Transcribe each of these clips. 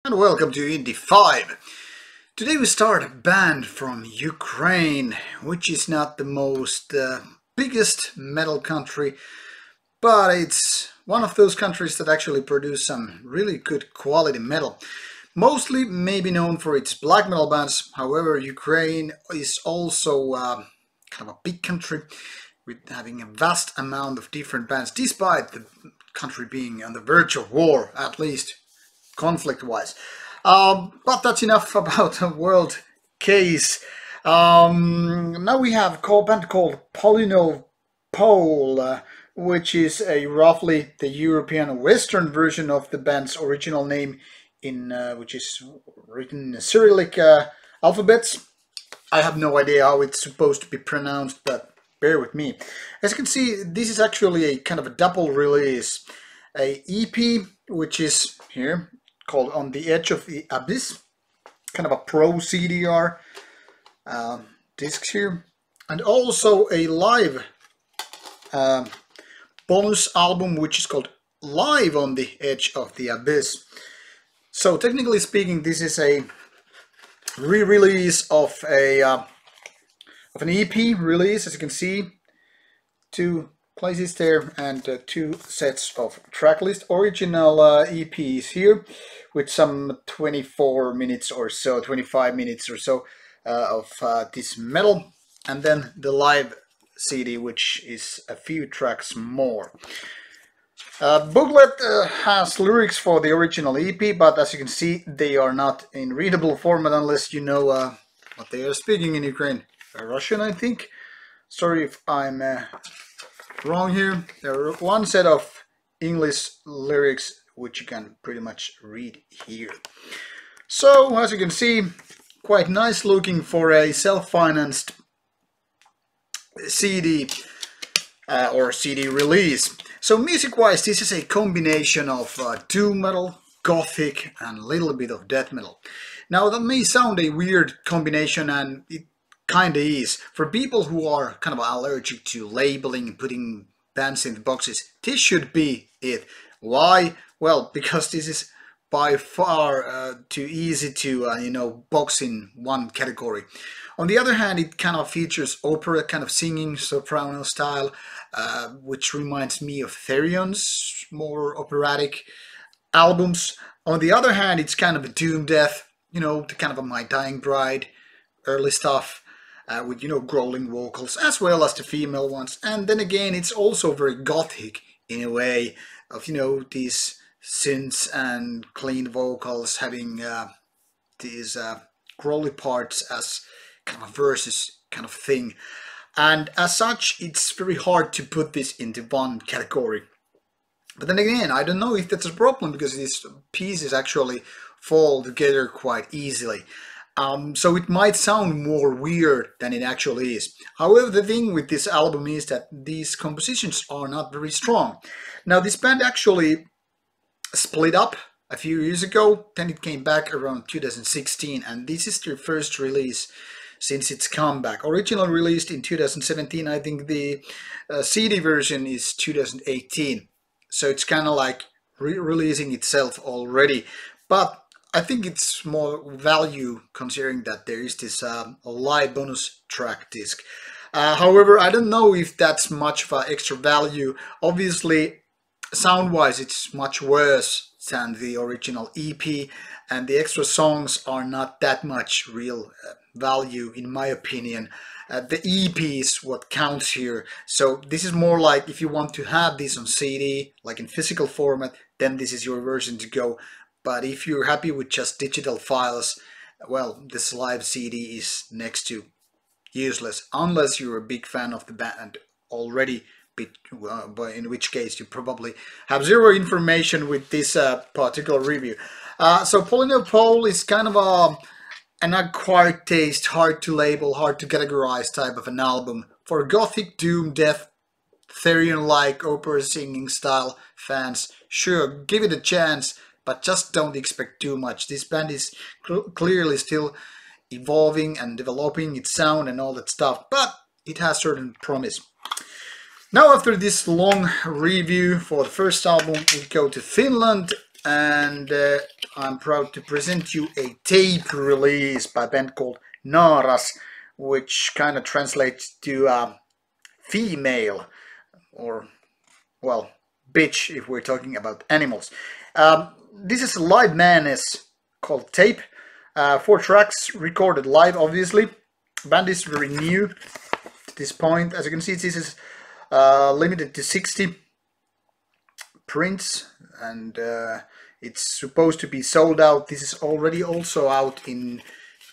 And welcome to Indie 5. Today we start a band from Ukraine, which is not the most biggest metal country, but it's one of those countries that actually produce some really good quality metal. Mostly maybe known for its black metal bands, however Ukraine is also kind of a big country with having a vast amount of different bands, despite the country being on the verge of war, at least conflict-wise. But that's enough about the world case. Now we have a band called Polynove which is a roughly the European Western version of the band's original name, in which is written in Cyrillic alphabets. I have no idea how it's supposed to be pronounced, but bear with me. As you can see, this is actually a kind of a double release. A EP, which is here, called On the Edge of the Abyss, kind of a pro CDR discs here, and also a live bonus album which is called Live on the Edge of the Abyss. So technically speaking, this is a re-release of an EP release, as you can see, two places there and two sets of tracklist. Original EPs here with some 24 minutes or so, 25 minutes or so of this metal, and then the live CD, which is a few tracks more. Booklet has lyrics for the original EP, but as you can see, they are not in readable format unless you know what they are speaking in Ukraine. Russian, I think. Sorry if I'm wrong here. There are one set of English lyrics which you can pretty much read here. So as you can see, quite nice looking for a self-financed CD or CD release. So music-wise, this is a combination of doom metal, gothic, and a little bit of death metal. Now that may sound a weird combination, and it kinda is. For people who are kind of allergic to labeling and putting bands in the boxes, this should be it. Why? Well, because this is by far too easy to box in one category. On the other hand, it kind of features opera kind of singing, soprano style, which reminds me of Therion's more operatic albums. On the other hand, it's kind of a doom death, the kind of a My Dying Bride early stuff. With growling vocals as well as the female ones, and then again it's also very gothic in a way of these synths and clean vocals having these growly parts as kind of verses kind of thing, and as such it's very hard to put this into one category. But then again, I don't know if that's a problem because these pieces actually fall together quite easily. So it might sound more weird than it actually is. However, the thing with this album is that these compositions are not very strong. Now, this band actually split up a few years ago, then it came back around 2016, and this is their first release since its comeback. Originally released in 2017, I think the CD version is 2018. So it's kind of like re-releasing itself already. But I think it's more value considering that there is this live bonus track disc. However, I don't know if that's much of an extra value. Obviously, sound-wise, it's much worse than the original EP, and the extra songs are not that much real value, in my opinion. The EP is what counts here. So this is more like if you want to have this on CD, like in physical format, then this is your version to go. But if you're happy with just digital files, well, this live CD is next to useless, unless you're a big fan of the band already, but in which case you probably have zero information with this particular review. So Polynove is kind of an acquired taste, hard to label, hard to categorize type of an album. For gothic, doom, death, Therion-like opera singing style fans, sure, give it a chance. But just don't expect too much. This band is clearly still evolving and developing its sound and all that stuff, but it has certain promise. Now after this long review for the first album, we go to Finland and I'm proud to present you a tape release by a band called Naaras, which kind of translates to female, or, well, bitch if we're talking about animals. This is a LiveMadness called Tape. 4 tracks recorded live, obviously. Band is very new at this point. As you can see, this is limited to 60 prints, and it's supposed to be sold out. This is already also out in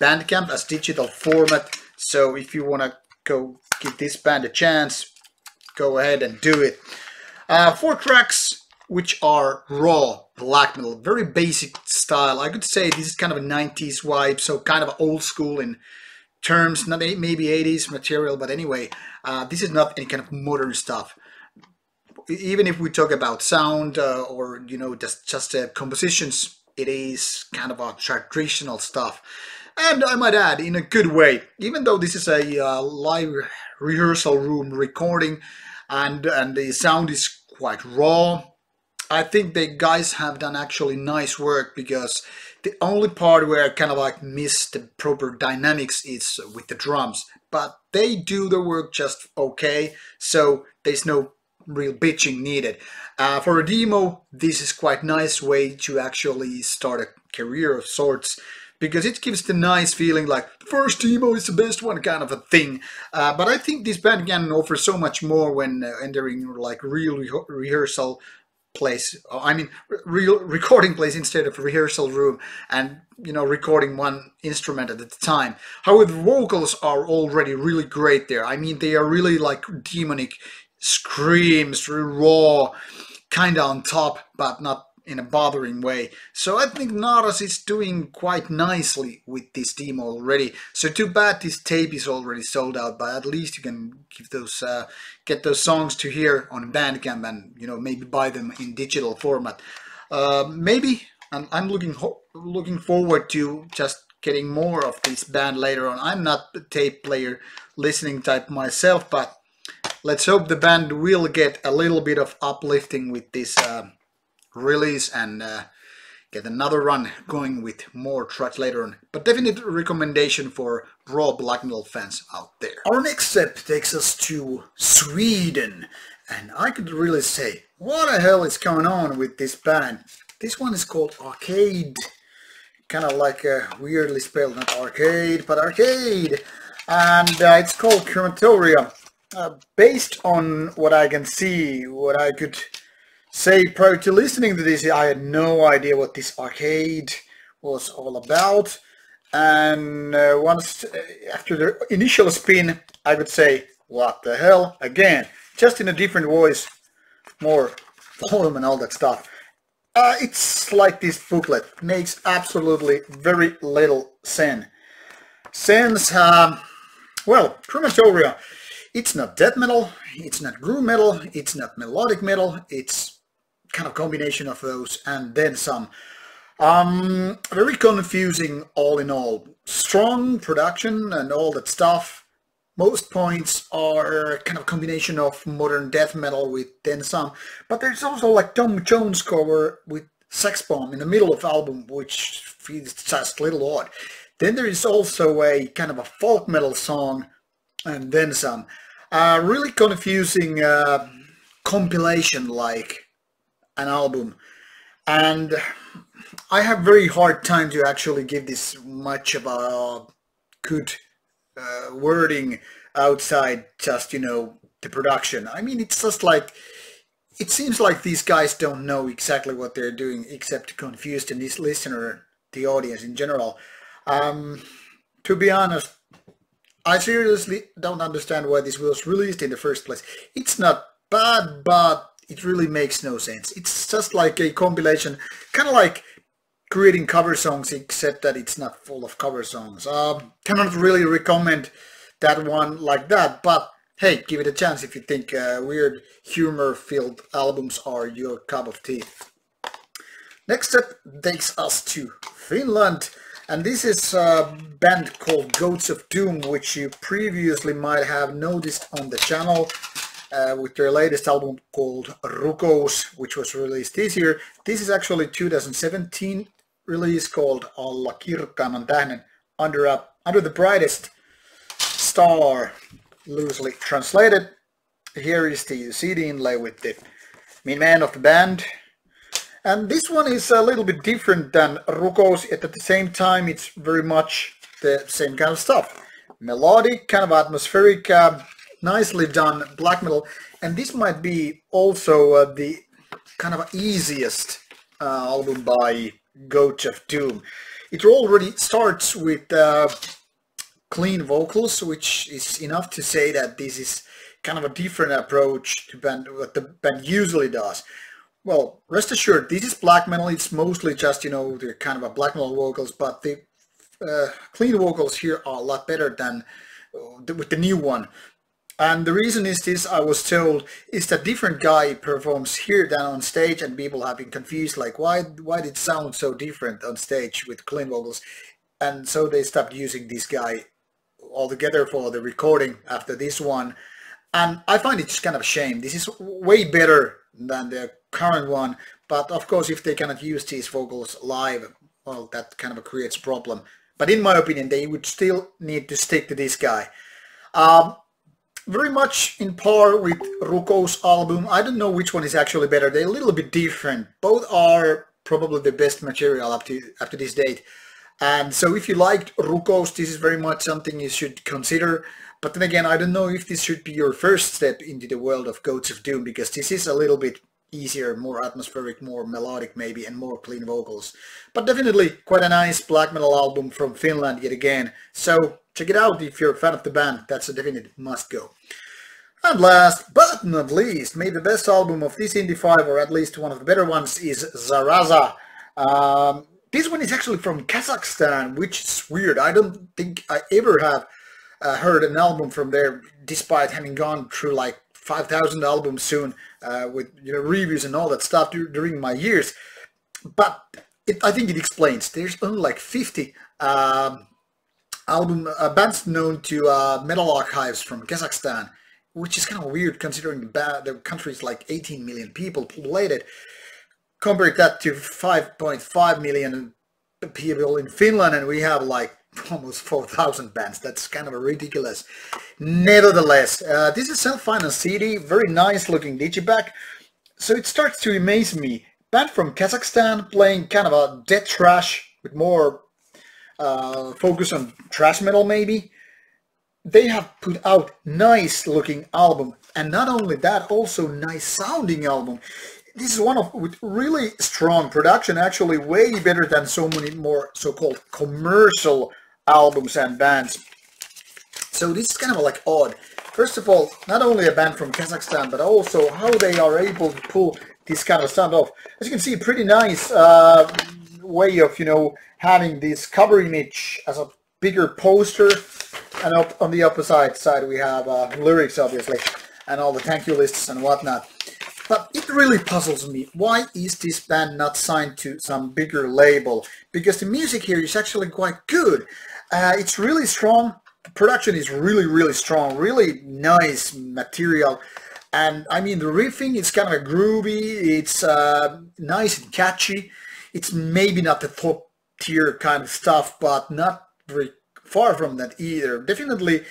Bandcamp as digital format, so if you want to go give this band a chance, go ahead and do it. 4 tracks which are raw black metal, very basic style. I could say this is kind of a 90s vibe, so kind of old school in terms, not maybe 80s material, but anyway, this is not any kind of modern stuff. Even if we talk about sound or, you know, just compositions, it is kind of a traditional stuff. And I might add, in a good way, even though this is a live rehearsal room recording and the sound is quite raw, I think the guys have done actually nice work, because the only part where I kind of like miss the proper dynamics is with the drums, but they do the work just okay, so there's no real bitching needed. For a demo, this is quite nice way to actually start a career of sorts, because it gives the nice feeling like the first demo is the best one kind of a thing. But I think this band can offer so much more when entering like real rehearsal place, I mean real recording place instead of rehearsal room, and, you know, recording one instrument at a time. However, the vocals are already really great there. I mean, they are really like demonic screams, raw, kind of on top, but not in a bothering way. So I think Naaras is doing quite nicely with this demo already. So too bad this tape is already sold out, but at least you can give those get those songs to hear on Bandcamp, and, you know, maybe buy them in digital format. Maybe, and I'm looking forward to just getting more of this band later on. I'm not a tape player listening type myself, but let's hope the band will get a little bit of uplifting with this release and get another run going with more tracks later on. But definite recommendation for raw black metal fans out there. Our next step takes us to Sweden, and I could really say, what the hell is going on with this band? This one is called Arkaid, kind of like a weirdly spelled, not arcade, but Arkaid, and it's called Crematoria. Based on what I can see, what I could say prior to listening to this, I had no idea what this Arkaid was all about, and once after the initial spin, I could say, what the hell, again, just in a different voice, more volume and all that stuff. It's like this booklet makes absolutely very little sense. Well, Crematoria, it's not death metal, it's not groove metal, it's not melodic metal, it's kind of combination of those and then some. Very confusing all in all. Strong production and all that stuff. Most points are kind of combination of modern death metal with then some. But there's also like Tom Jones cover with Sex Bomb in the middle of the album, which feels just a little odd. Then there is also a kind of a folk metal song and then some. Really confusing compilation like an album, and I have very hard time to actually give this much of a good wording outside just, you know, the production. I mean, it's just like, it seems like these guys don't know exactly what they're doing except to confuse the listener, the audience in general. To be honest, I seriously don't understand why this was released in the first place. It's not bad, but it really makes no sense. It's just like a compilation, kind of like creating cover songs, except that it's not full of cover songs. Cannot really recommend that one like that, but hey, give it a chance if you think weird humor-filled albums are your cup of tea. Next up takes us to Finland, and this is a band called Goats of Doom, which you previously might have noticed on the channel. with their latest album called Rukous, which was released this year. This is actually 2017 release called Alla, Kirkkaimman, tähden, under the brightest star, loosely translated. Here is the CD inlay with the main man of the band. And this one is a little bit different than Rukous, yet at the same time it's very much the same kind of stuff. Melodic, kind of atmospheric, nicely done black metal. And this might be also the kind of easiest album by Goats of Doom. It already starts with clean vocals, which is enough to say that this is kind of a different approach to what the band usually does. Well, rest assured, this is black metal. It's mostly just, you know, the kind of a black metal vocals, but the clean vocals here are a lot better than with the new one. And the reason is this, I was told, is that different guy performs here than on stage, and people have been confused, like why did it sound so different on stage with clean vocals? And so they stopped using this guy altogether for the recording after this one. And I find it just kind of a shame. This is way better than the current one, but of course if they cannot use these vocals live, well, that kind of creates a problem. But in my opinion, they would still need to stick to this guy. Very much in par with Rukous' album. I don't know which one is actually better. They're a little bit different. Both are probably the best material up to this date. And so if you liked Rukous, this is very much something you should consider. But then again, I don't know if this should be your first step into the world of Goats of Doom, because this is a little bit easier, more atmospheric, more melodic maybe, and more clean vocals. But definitely quite a nice black metal album from Finland yet again. So check it out if you're a fan of the band. That's a definite must go. And last but not least, maybe the best album of this Indie 5, or at least one of the better ones, is Zarraza. This one is actually from Kazakhstan, which is weird. I don't think I ever have heard an album from there, despite having gone through like 5,000 albums soon, with, you know, reviews and all that stuff during my years. But I think it explains. There's only like 50 bands known to metal archives from Kazakhstan, which is kind of weird considering the country is like 18 million people populated. Compare that to 5.5 million people in Finland, and we have like almost 4,000 bands. That's kind of ridiculous. Nevertheless, this is self-financed CD, very nice looking digipack. So it starts to amaze me. Band from Kazakhstan playing kind of a death thrash with more focus on thrash metal maybe. They have put out nice looking album, and not only that, also nice sounding album. This is one with really strong production, actually way better than so many more so-called commercial albums and bands. So this is kind of like odd. First of all, not only a band from Kazakhstan, but also how they are able to pull this kind of sound off. As you can see, pretty nice way of, you know, having this cover image as a bigger poster, and up on the opposite side we have lyrics, obviously, and all the thank you lists and whatnot. But it really puzzles me. Why is this band not signed to some bigger label? Because the music here is actually quite good. It's really strong. The production is really strong. Really nice material. And I mean, the riffing is kind of groovy. It's nice and catchy. It's maybe not the top tier kind of stuff, but not very far from that either. Definitely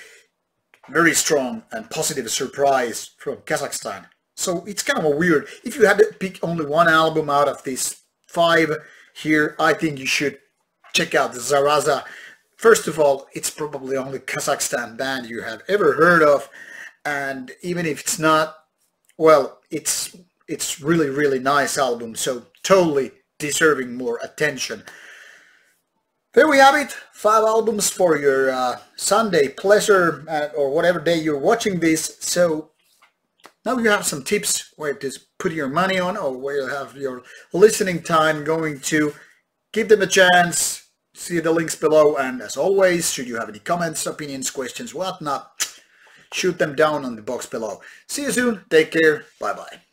very strong and positive surprise from Kazakhstan. So it's kind of a weird. If you had to pick only one album out of these 5 here, I think you should check out the Zarraza. First of all, it's probably the only Kazakhstan band you have ever heard of, and even if it's not, well, it's really nice album, so totally deserving more attention. There we have it, 5 albums for your Sunday pleasure, or whatever day you're watching this. So now you have some tips where to put your money on, or where you have your listening time going to. Give them a chance. See the links below, and as always, should you have any comments, opinions, questions, whatnot, shoot them down on the box below. See you soon, take care, bye bye.